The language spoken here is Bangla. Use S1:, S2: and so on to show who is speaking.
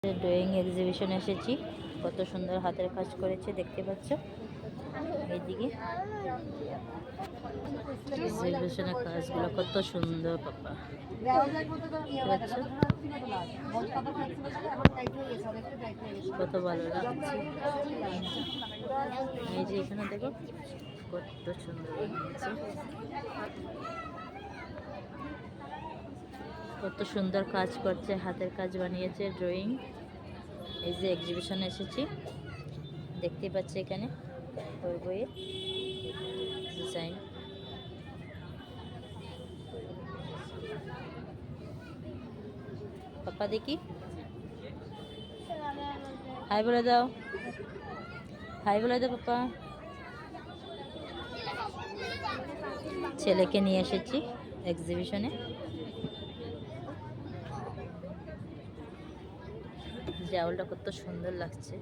S1: ড্রয়িং এক্সিবিশন এসেছি। কত সুন্দর হাতের কাজ করেছে দেখতে পাচ্ছ। এইদিকে এক্সিবিশনের কাজগুলো কত সুন্দর পাপা, কত ভালো লাগছে। এই যে এখানে দেখো কত সুন্দর বানিয়েছে, কত সুন্দর কাজ করছে, হাতের কাজ বানিয়েছে ড্রয়িং। এই যে এক্সিবিশনে এসেছি দেখতে পাচ্ছি, এখানে বই বইয়ে ডিজাইন। পাপা দেখি, হাই বলে দাও, হাই বলে দাও পাপা। ছেলেকে নিয়ে এসেছি এক্সিবিশনে। জাউলটা কত সুন্দর লাগছে।